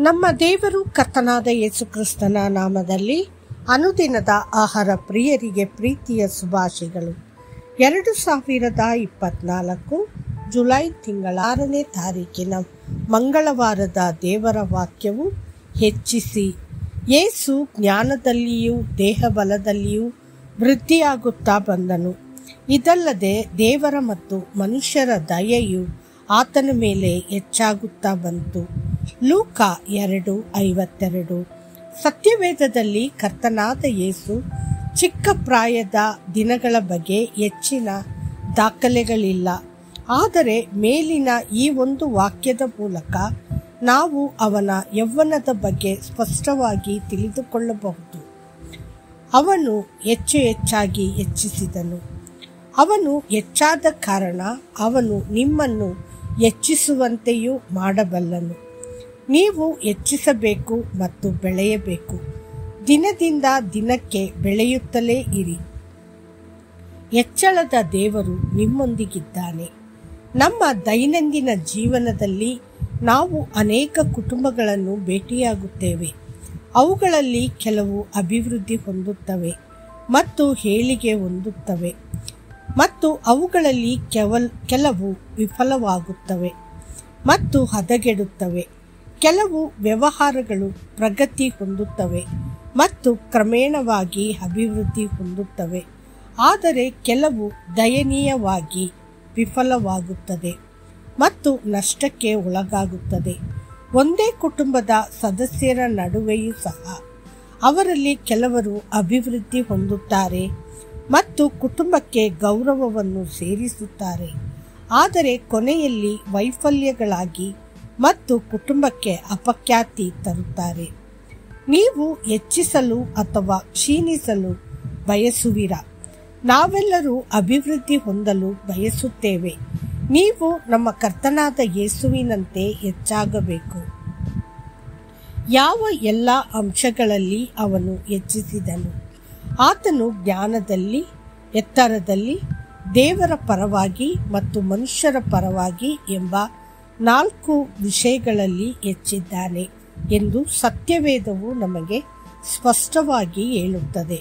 ನಮ್ಮ ದೇವರು ಕರ್ತನಾದ ಯೇಸು ಕ್ರಿಸ್ತನ ನಾಮದಲ್ಲಿ ಅನುದಿನದ ಆಹಾರ ಪ್ರಿಯರಿಗೆ ಪ್ರೀತಿಯ ಶುಭಾಶಯಗಳು. 2024 ಜುಲೈ ತಿಂಗಳ 6ನೇ ತಾರೀಕಿನ ಮಂಗಳವಾರದ ದೇವರ ವಾಕ್ಯವು, ಹೆಚ್ಚಿಸಿ ಯೇಸು ಜ್ಞಾನದಲ್ಲಿಯೂ ದೇಹಬಲದಲ್ಲಿಯೂ ವೃದ್ಧಿಯಾಗುತ್ತಾ ಬಂದನು. ಇದಲ್ಲದೆ ದೇವರ ಮತ್ತು ಮನುಷ್ಯರ ದಯೆಯು ಆತನ ಮೇಲೆ ಹೆಚ್ಚಾಗುತ್ತಾ ಬಂತು. ಲೂಕ 2:52. ಸತ್ಯವೇದದಲ್ಲಿ ಕರ್ತನಾದ ಯೇಸು ಚಿಕ್ಕ ಪ್ರಾಯದ ದಿನಗಳ ಬಗ್ಗೆ ಹೆಚ್ಚಿನ ದಾಖಲೆಗಳಿಲ್ಲ. ಆದರೆ ಮೇಲಿನ ಈ ಒಂದು ವಾಕ್ಯದ ಮೂಲಕ ನಾವು ಅವನ ಯೌವನದ ಬಗ್ಗೆ ಸ್ಪಷ್ಟವಾಗಿ ತಿಳಿದುಕೊಳ್ಳಬಹುದು. ಅವನು ಹೆಚ್ಚಾಗಿ ಹೆಚ್ಚಿಸಿದನು. ಅವನು ಹೆಚ್ಚಾದ ಕಾರಣ ಅವನು ನಿಮ್ಮನ್ನು ಹೆಚ್ಚಿಸುವಂತೆಯೂ ಮಾಡಬಲ್ಲನು. ನೀವು ಹೆಚ್ಚಿಸಬೇಕು ಮತ್ತು ಬೆಳೆಯಬೇಕು. ದಿನದಿಂದ ದಿನಕ್ಕೆ ಬೆಳೆಯುತ್ತಲೇ ಇರಿ. ಹೆಚ್ಚಳದ ದೇವರು ನಿಮ್ಮೊಂದಿಗಿದ್ದಾನೆ. ನಮ್ಮ ದೈನಂದಿನ ಜೀವನದಲ್ಲಿ ನಾವು ಅನೇಕ ಕುಟುಂಬಗಳನ್ನು ಭೇಟಿಯಾಗುತ್ತೇವೆ. ಅವುಗಳಲ್ಲಿ ಕೆಲವು ಅಭಿವೃದ್ಧಿ ಹೊಂದುತ್ತವೆ ಮತ್ತು ಏಳಿಗೆ ಹೊಂದುತ್ತವೆ, ಮತ್ತು ಅವುಗಳಲ್ಲಿ ಕೆಲವು ವಿಫಲವಾಗುತ್ತವೆ ಮತ್ತು ಹದಗೆಡುತ್ತವೆ. ಕೆಲವು ವ್ಯವಹಾರಗಳು ಪ್ರಗತಿ ಹೊಂದುತ್ತವೆ ಮತ್ತು ಕ್ರಮೇಣವಾಗಿ ಅಭಿವೃದ್ಧಿ ಹೊಂದುತ್ತವೆ. ಆದರೆ ಕೆಲವು ದಯನೀಯವಾಗಿ ವಿಫಲವಾಗುತ್ತದೆ ಮತ್ತು ನಷ್ಟಕ್ಕೆ ಒಳಗಾಗುತ್ತದೆ. ಒಂದೇ ಕುಟುಂಬದ ಸದಸ್ಯರ ನಡುವೆಯೂ ಸಹ ಅವರಲ್ಲಿ ಕೆಲವರು ಅಭಿವೃದ್ಧಿ ಹೊಂದುತ್ತಾರೆ ಮತ್ತು ಕುಟುಂಬಕ್ಕೆ ಗೌರವವನ್ನು ಸೇರಿಸುತ್ತಾರೆ. ಆದರೆ ಕೊನೆಯಲ್ಲಿ ವೈಫಲ್ಯಗಳಾಗಿ ಮತ್ತು ಕುಟುಂಬಕ್ಕೆ ಅಪಖ್ಯಾತಿ ತರುತ್ತಾರೆ. ನೀವು ಹೆಚ್ಚಿಸಲು ಅಥವಾ ಕ್ಷೀಣಿಸಲು ಬಯಸುವಿರಾ? ನಾವೆಲ್ಲರೂ ಅಭಿವೃದ್ಧಿ ಹೊಂದಲು ಬಯಸುತ್ತೇವೆ. ನೀವು ನಮ್ಮ ಕರ್ತನಾದ ಯೇಸುವಿನಂತೆ ಹೆಚ್ಚಾಗಬೇಕು. ಯಾವ ಎಲ್ಲ ಅಂಶಗಳಲ್ಲಿ ಅವನು ಹೆಚ್ಚಿಸಿದನು? ಆತನು ಜ್ಞಾನದಲ್ಲಿ, ಎತ್ತರದಲ್ಲಿ, ದೇವರ ಪರವಾಗಿ ಮತ್ತು ಮನುಷ್ಯರ ಪರವಾಗಿ ಎಂಬ 4 ವಿಷಯಗಳಲ್ಲಿ ಹೆಚ್ಚಿದ್ದಾನೆ ಎಂದು ಸತ್ಯವೇದವು ನಮಗೆ ಸ್ಪಷ್ಟವಾಗಿ ಹೇಳುತ್ತದೆ.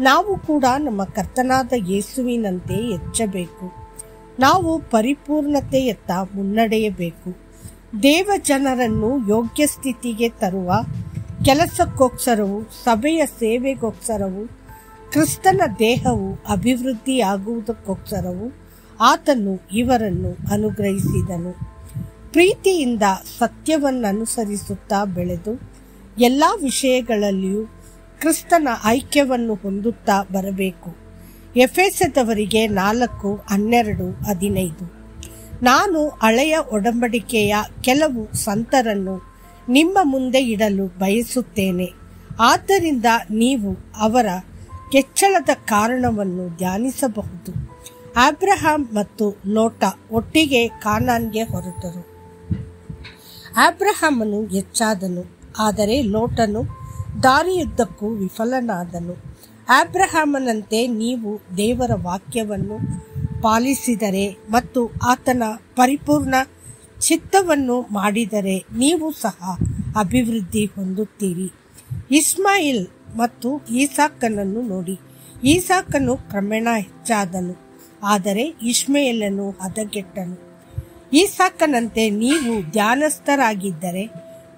ನಾವು ಕೂಡ ನಮ್ಮ ಕರ್ತನಾದ ಯೇಸುವಿನಂತೆ ಹೆಚ್ಚಬೇಕು. ನಾವು ಪರಿಪೂರ್ಣತೆಯತ್ತ ಮುನ್ನಡೆಯಬೇಕು. ದೇವ ಜನರನ್ನು ಯೋಗ್ಯ ಸ್ಥಿತಿಗೆ ತರುವ ಕೆಲಸಕ್ಕೋಸ್ಕರವೂ ಸಭೆಯ ಸೇವೆಗೋಸ್ಕರವೂ ಕ್ರಿಸ್ತನ ದೇಹವು ಅಭಿವೃದ್ಧಿಯಾಗುವುದಕ್ಕೋಸ್ಕರವೂ ಆತನು ಇವರನ್ನು ಅನುಗ್ರಹಿಸಿದನು. ಪ್ರೀತಿಯಿಂದ ಸತ್ಯವನ್ನನುಸರಿಸುತ್ತಾ ಬೆಳೆದು ಎಲ್ಲ ವಿಷಯಗಳಲ್ಲಿಯೂ ಕ್ರಿಸ್ತನ ಐಕ್ಯವನ್ನು ಹೊಂದುತ್ತಾ ಬರಬೇಕು. ಎಫೆಸದವರಿಗೆ 4:12-15. ನಾನು ಹಳೆಯ ಒಡಂಬಡಿಕೆಯ ಕೆಲವು ಸಂತರನ್ನು ನಿಮ್ಮ ಮುಂದೆ ಇಡಲು ಬಯಸುತ್ತೇನೆ. ಆದ್ದರಿಂದ ನೀವು ಅವರ ಹೆಚ್ಚಳದ ಕಾರಣವನ್ನು ಧ್ಯಾನಿಸಬಹುದು. ಅಬ್ರಹಾಂ ಮತ್ತು ಲೋಟ ಒಟ್ಟಿಗೆ ಕಾನಾನ್ಗೆ ಹೊರಟರು. ಅಬ್ರಹಾಮನು ಹೆಚ್ಚಾದನು, ಆದರೆ ಲೋಟನು ದಾರಿಯುದ್ದಕ್ಕೂ ವಿಫಲನಾದನು. ಅಬ್ರಹಾಮನಂತೆ ನೀವು ದೇವರ ವಾಕ್ಯವನ್ನು ಪಾಲಿಸಿದರೆ ಮತ್ತು ಆತನ ಪರಿಪೂರ್ಣ ಚಿತ್ತವನ್ನು ಮಾಡಿದರೆ ನೀವು ಸಹ ಅಭಿವೃದ್ಧಿ ಹೊಂದುತ್ತೀರಿ. ಇಸ್ಮಾಯಿಲ್ ಮತ್ತು ಈಸಾಕನನ್ನು ನೋಡಿ. ಈಸಾಕನು ಕ್ರಮೇಣ ಹೆಚ್ಚಾದನು, ಆದರೆ ಇಷ್ಮಾಯೇಲನು ಹದಗೆಟ್ಟನು. ಈಸಾಕನಂತೆ ನೀವು ಧ್ಯಾನಸ್ಥರಾಗಿದ್ದರೆ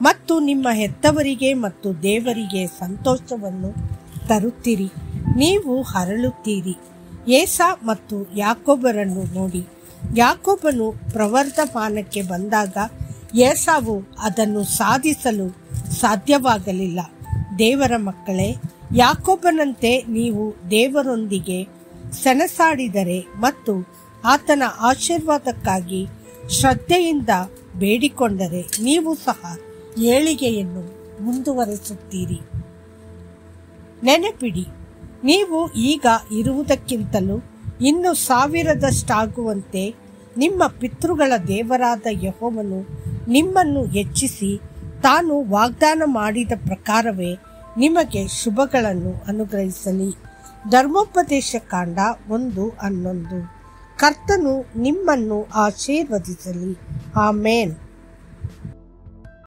ಮತ್ತು ನಿಮ್ಮ ಹೆತ್ತವರಿಗೆ ಮತ್ತು ದೇವರಿಗೆ ಸಂತೋಷವನ್ನು ತರುತ್ತೀರಿ. ನೀವು ಹರಳುತ್ತೀರಿ. ಏಸಾ ಮತ್ತು ಯಾಕೋಬರನ್ನು ನೋಡಿ. ಯಾಕೋಬನು ಪ್ರವರ್ಧಮಾನಕ್ಕೆ ಬಂದಾಗ ಏಸಾವು ಅದನ್ನು ಸಾಧಿಸಲು ಸಾಧ್ಯವಾಗಲಿಲ್ಲ. ದೇವರ ಮಕ್ಕಳೇ, ಯಾಕೋಬನಂತೆ ನೀವು ದೇವರೊಂದಿಗೆ ಸೆಣಸಾಡಿದರೆ ಮತ್ತು ಆತನ ಆಶೀರ್ವಾದಕ್ಕಾಗಿ ಶ್ರದ್ಧೆಯಿಂದ ಬೇಡಿಕೊಂಡರೆ ನೀವು ಸಹ ಏಳಿಗೆಯನ್ನು ಮುಂದುವರೆಸುತ್ತೀರಿ. ನೆನಪಿಡಿ, ನೀವು ಈಗ ಇರುವುದಕ್ಕಿಂತಲೂ ಇನ್ನು 1000ದಷ್ಟಾಗುವಂತೆ ನಿಮ್ಮ ಪಿತೃಗಳ ದೇವರಾದ ಯೆಹೋವನು ನಿಮ್ಮನ್ನು ಹೆಚ್ಚಿಸಿ ತಾನು ವಾಗ್ದಾನ ಮಾಡಿದ ಪ್ರಕಾರವೇ ನಿಮಗೆ ಶುಭಗಳನ್ನು ಅನುಗ್ರಹಿಸಲಿ. ಧರ್ಮೋಪದೇಶ ಕಾಂಡ 1:11. ಕರ್ತನು ನಿಮ್ಮನ್ನು ಆಶೀರ್ವದಿಸಲಿ. ಆಮೇನ್.